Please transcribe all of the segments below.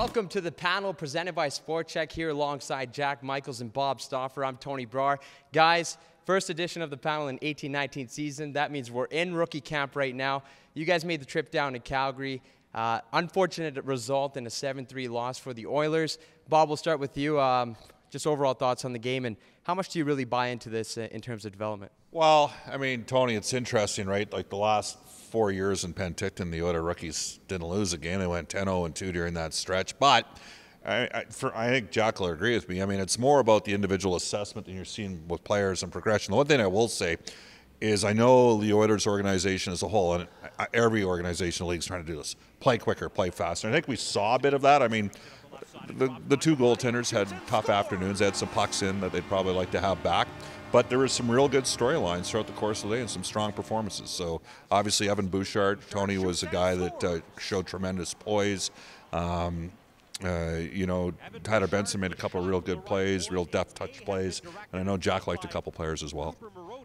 Welcome to the panel presented by Sport Check here alongside Jack Michaels and Bob Stauffer. I'm Tony Brar. Guys, first edition of the panel in 18-19 season. That means we're in rookie camp right now. You guys made the trip down to Calgary. Unfortunate result in a 7-3 loss for the Oilers. Bob, we'll start with you. Just overall thoughts on the game, and how much do you really buy into this in terms of development? Well, I mean, Tony, it's interesting, right? Like the last 4 years in Penticton, the Oilers rookies didn't lose a game. They went 10-0-2 during that stretch. But I think Jack will agree with me. I mean, it's more about the individual assessment than you're seeing with players and progression. The one thing I will say is I know the Oilers organization as a whole, and every organization in the league is trying to do this, play quicker, play faster. And I think we saw a bit of that. I mean, the two goaltenders had tough afternoons. They had some pucks in that they'd probably like to have back. But there was some real good storylines throughout the course of the day and some strong performances. So obviously Evan Bouchard, Tony was a guy that showed tremendous poise. You know, Tyler Benson made a couple of real good plays, real deft touch plays. And I know Jack liked a couple players as well.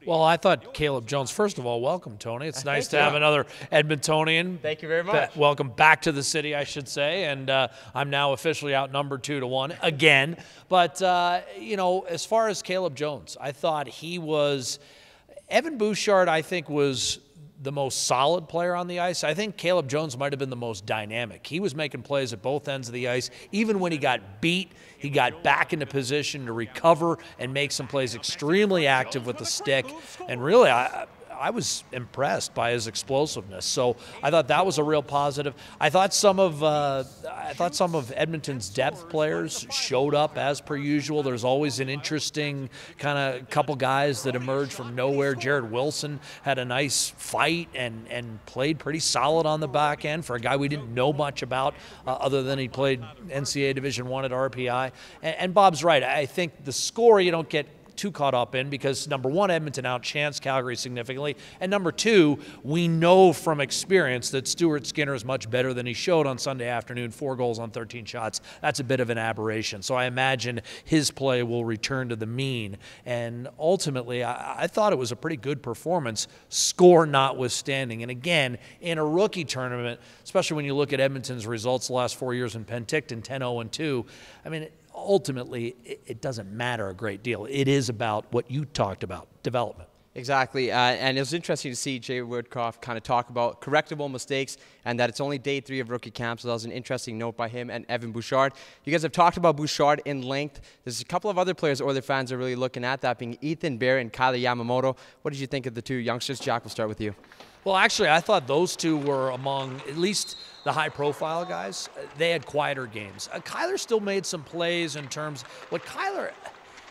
Well, I thought Caleb Jones, first of all, welcome, Tony. It's nice to have another Edmontonian. Thank you very much. Welcome back to the city, I should say. And I'm now officially outnumbered 2-1 again. But, you know, as far as Caleb Jones, I thought he was – Evan Bouchard, I think, was the most solid player on the ice. I think Caleb Jones might have been the most dynamic. He was making plays at both ends of the ice. Even when he got beat, he got back into position to recover and make some plays, extremely active with the stick. And really, I was impressed by his explosiveness. So I thought that was a real positive. I thought some of Edmonton's depth players showed up as per usual. There's always an interesting kind of couple guys that emerge from nowhere. Jared Wilson had a nice fight and played pretty solid on the back end for a guy we didn't know much about other than he played NCAA Division I at RPI. And Bob's right. I think the score you don't get too caught up in because, number one, Edmonton outchanced Calgary significantly, and number two, we know from experience that Stuart Skinner is much better than he showed on Sunday afternoon. 4 goals on 13 shots. That's a bit of an aberration. So I imagine his play will return to the mean. And ultimately, I thought it was a pretty good performance, score notwithstanding. And again, in a rookie tournament, especially when you look at Edmonton's results the last 4 years in Penticton, 10-0-2, I mean, ultimately, it doesn't matter a great deal. It is about what you talked about, development. Exactly, and it was interesting to see Jay Woodcroft kind of talk about correctable mistakes and that it's only day 3 of rookie camp, so that was an interesting note by him and Evan Bouchard. You guys have talked about Bouchard in length. There's a couple of other players Oilers fans are really looking at, that being Ethan Bear and Kyler Yamamoto. What did you think of the two youngsters? Jack, we'll start with you. Well, actually, I thought those two were among at least the high-profile guys. They had quieter games. Kyler still made some plays in terms –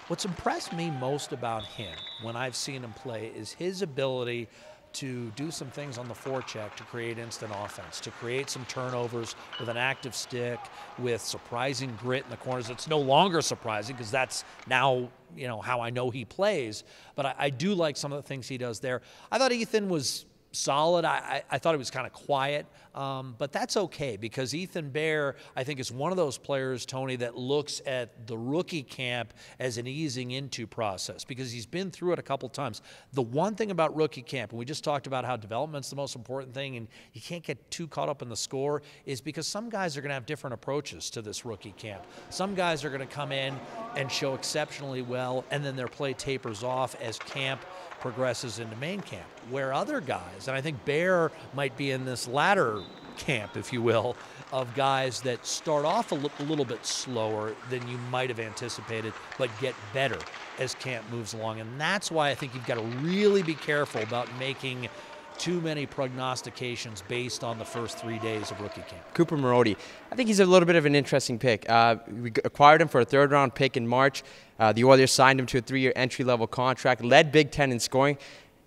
what's impressed me most about him when I've seen him play is his ability to do some things on the forecheck to create instant offense, to create some turnovers with an active stick, with surprising grit in the corners. It's no longer surprising because that's now, you know, how I know he plays. But I do like some of the things he does there. I thought Ethan was solid. I thought he was kind of quiet, but that's okay because Ethan Bear, I think, is one of those players, Tony, that looks at the rookie camp as an easing into process because he's been through it a couple times. The one thing about rookie camp, and we just talked about how development's the most important thing and you can't get too caught up in the score, is because some guys are going to have different approaches to this rookie camp. Some guys are going to come in and show exceptionally well, and then their play tapers off as camp progresses into main camp, where other guys, and I think Bear might be in this latter camp, if you will, of guys that start off a little bit slower than you might have anticipated, but get better as camp moves along. And that's why I think you've got to really be careful about making too many prognostications based on the first 3 days of rookie camp. Cooper Marody, I think he's a little bit of an interesting pick. We acquired him for a 3rd-round pick in March. The Oilers signed him to a 3-year entry-level contract, led Big Ten in scoring.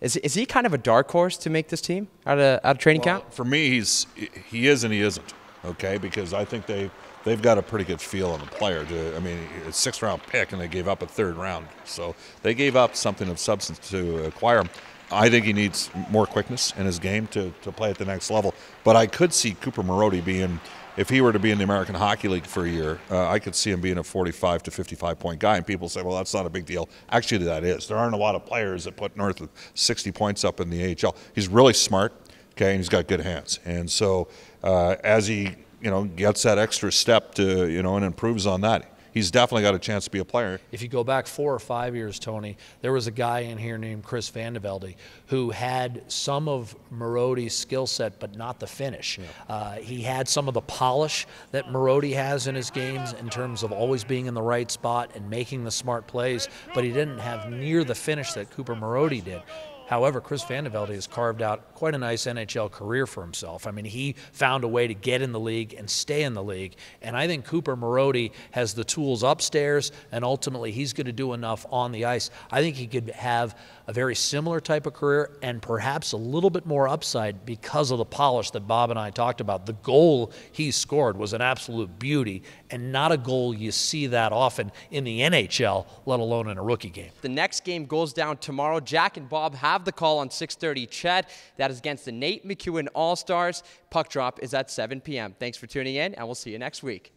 Is he kind of a dark horse to make this team out of training camp? For me, he is and he isn't, okay, because I think they've got a pretty good feel on the player. I mean, a 6th-round pick, and they gave up a 3rd round. So they gave up something of substance to acquire him. I think he needs more quickness in his game to play at the next level. But I could see Cooper Marody being, if he were to be in the American Hockey League for a year, I could see him being a 45 to 55-point guy. And people say, well, that's not a big deal. Actually, that is. There aren't a lot of players that put north of 60 points up in the AHL. He's really smart, okay, and he's got good hands. And so as he gets that extra step to, and improves on that. He's definitely got a chance to be a player. If you go back 4 or 5 years, Tony, there was a guy in here named Chris Vandevelde who had some of Marodi's skill set, but not the finish. Yeah. He had some of the polish that Marodi has in his games in terms of always being in the right spot and making the smart plays, but he didn't have near the finish that Cooper Marodi did. However, Chris Vandevelde has carved out quite a nice NHL career for himself. I mean, he found a way to get in the league and stay in the league. And I think Cooper Marodi has the tools upstairs, and ultimately he's going to do enough on the ice. I think he could have a very similar type of career and perhaps a little bit more upside because of the polish that Bob and I talked about. The goal he scored was an absolute beauty and not a goal you see that often in the NHL, let alone in a rookie game. The next game goes down tomorrow. Jack and Bob have the call on 6:30 CHED. That is against the Nate McEwen All-Stars. Puck drop is at 7 p.m. Thanks for tuning in, and we'll see you next week.